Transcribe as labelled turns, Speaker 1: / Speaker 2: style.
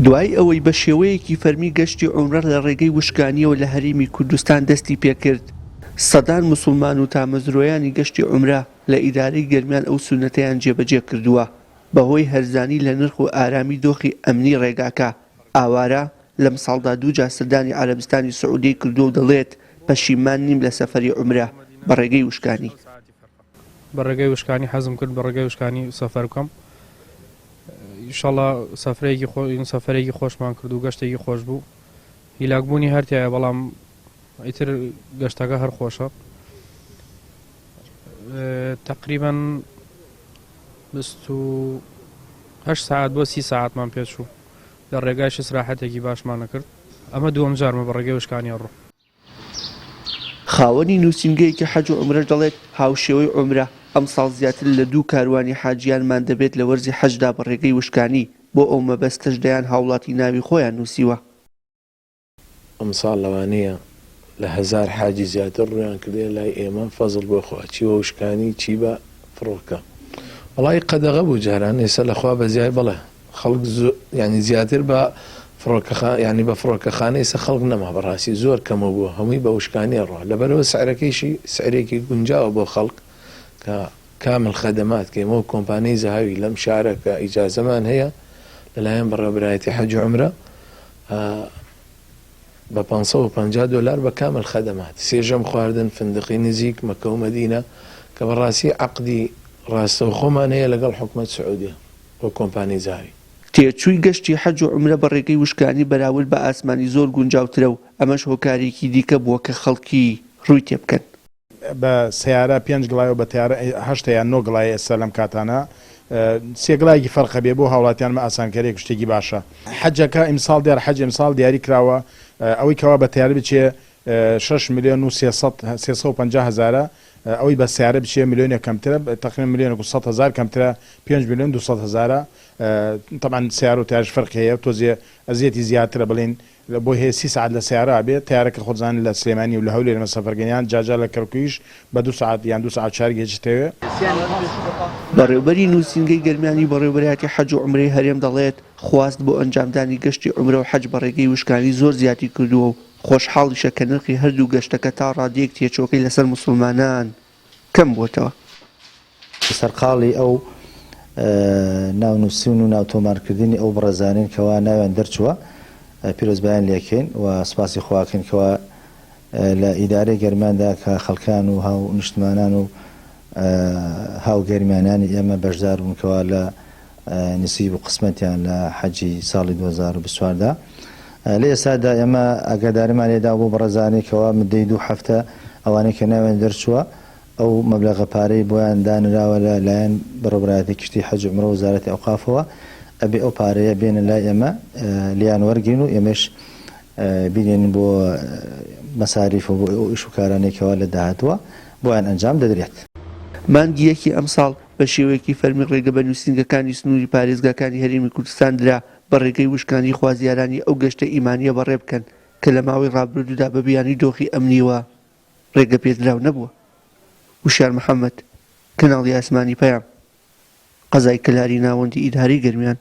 Speaker 1: دوای ئەوەی بە شێوەیەکی فەرمی گەشتی عومرە لە ڕێگەی وشکانیەوە لە هەرێمی کوردستان دەستی پێکرد، سەدان موسڵمان و تامەزرۆیانی گەشتی عومرە لە ئیدارەی گەرمیان ئەو سونەتەیان جێبەجێ کردووە بەهۆی هەرزانی لە نرخ و ئارامی دۆخی ئەمنی ڕێگاکە. ئاوارە لەم ساڵدا دووجار سەردانی عەرەبستانی سەعودی کردووە و دەڵێت پەشیمان نیم لە سەفەری عومرە بە ڕێگەی وشکانی.
Speaker 2: بە ڕێگەی وشکانی حەزم کرد بە ڕێگەی وشکانی سەفەر بکەم. ئینشەڵڵا سەفەرێکی خۆشمان کرد و گەشتێکی خۆش بوو. هیلاکبوونی هەرتایە بەڵام ئیتر گەشتەکە هەر خۆشە. تقریباً 28 ساعت بۆ 30 ساعتمان پێچوو لە ڕێگایش سراحەتێکی باشمانە کرد. ئەمە دووەم جارمە بە ڕێگەی وشکانی ڕۆ.
Speaker 1: خاوەنی نووسینگەیەکی حەج و عومرە دەڵێت هاوشێوەی عومرە ئەم ساڵ زیاتر لە 2 کاروانی حاجیانمان دەبێت لە وەرزی حەجدا بە ڕێگەی وشکانی بۆ ئەو مەبەستەش دەیان هاوڵاتی ناوی خۆیان نووسیوە.
Speaker 3: ئەم ساڵ لەوانەیە لە 1000 حاجی زیاتر ڕویان کردێ لای ئێمە فەزڵ بۆ خوا چی بە وشکانی چی بە فڕۆکە. وڵی قەدەغە بوو جاران ئێستا لەخوا بە زیای بڵێ خەڵک ینی زیاتر بە ینی بە فڕۆکەخانە ئێستا خەڵک نەما بەڕاستی زۆر کەمە بووە هەمووی بە وشکانی ڕۆ لەبەرەوە سعرەکەیشی سعرێکی گونجاوە بۆ خەڵک کە کامل خەدەمات کەمەوە کۆمپانیای زاهاوی لەم شارە کە ئیجازەمان هەیە لەلایەن بەڕێوەبەرایەتی حەج و عومرە بە $550 بە کامل خەدەمات، سێژەم خواردن، فندقی نزیک، مەکە و مەدینە کە بەڕاستی عەقدی ڕاستەوخۆمان هەیە لەگەڵ حکومەت سعودیە بۆ کۆمپانیای زاهاوی.
Speaker 1: تێچووی گەشتی حەج و عومرە بە ڕێگەی وشکانی بەراورد بە ئاسمانی زۆر گونجاوترە و ئەمەش هۆکارێکی دیکە بووە کە خەڵکی ڕووی تێ بکەن.
Speaker 4: بە سیارە 5 گڵای و بە تیارە 8 یان 9 گڵای ئێستا لەم کاتانە 3 گڵایەکی فەرقە بێ بۆ هاوڵاتیانمە ئاسانکاریەک شتێکی باشە. حەجەکە ئیمساڵ دیار حەج ئیمساڵ دیاری کراوە ئەوەی کەوا بە تیارە بچێ 6,350,000 ئەوەی بە سیارە بچێ ملیۆنێک کەمترە تقریبا 1,100,000 کەمترە 5,200,000. طبعا سیارە و تیارش فەرقی هەیە تۆزێ ئەزیەتی زیاترە بڵێن بۆ هەیە 30 ساعت لە سیارە بێت تیارەکە خۆزان لە سلێمانی و لە هەولێر لەمە سەفەرگەنیان جاجا لە کەرکویش بە 2 ساعت یان 2 ساعت چارگێجتەوێ.
Speaker 1: بەڕێوەبەری نووسینگەی گەرمیانی بەڕێوەبەرایەتی حەج و عومرەی هەرێم دەڵێت خواست بۆ ئەنجامدانی گەشتی عومرە و حەج بە ڕێگەی وشکانی زۆر زیاتی کردووە و خۆشحاڵیشە کە نرخی هەردوو گەشتەکە تا ڕادەیەک تێچۆکەی لەسەر موسڵمانان کەم بووەتەوە.
Speaker 5: سەرقاڵی ئەو ناونووسین و ناوتۆمارکردنی ئەو بڕێزانین کەوا ناویان دەرچووە پیرۆزبیان لێکەین و سپاسی خواکەین کەوا لە ئیدارەی گەرماندا کە خەڵکان و هاو نیشتمانان و هاو گەرمانانی ئێمە بەشدار بوون کەوا لە نسیب و قسمەتیان لە حەجی ساڵی 2024دا لە ئێستادا ئێمە ئاگاداریمان لێدا بۆ بڕێزانی کەوا مدەی 2 هەفتە ئەوانەی کە ناویان دەرچووە ئەو مەبلەغە پارەی بۆیان دانراوە لە لایەن بەڕێوەبەرایەتی کشتی حەج و عومرە و وەزارەتی ئەوقافەوە ئەبێ ئەو پارەیە بێنە لای ئێمە لیان وەرگین و ئێمەش بینێن بۆ مەساریف و بۆ ئەو ئیش و کارانێکەوە لە داهاتوە بۆیان ئەنجام دەدرێت.
Speaker 1: مانگیەکی ئەم ساڵ بە شێوەیەکی فەرمی ڕێگە بە نووسینگەکانی سنووری پارێزگاکانی هەرێمی کوردستان درا بە ڕێگەی وشکانی خوازیارانی ئەو گەشتە ئیمانیە بەڕێ بکەن کە لە ماوەی ڕابردوودا بە بیانی دۆخی ئەمنیوە ڕێگە پێدراو نەبووە. وشار محەممەد، کەناڵی ئاسمانی پەیام، قەزای کەلاری ناوەندی ئیداری گەرمیان.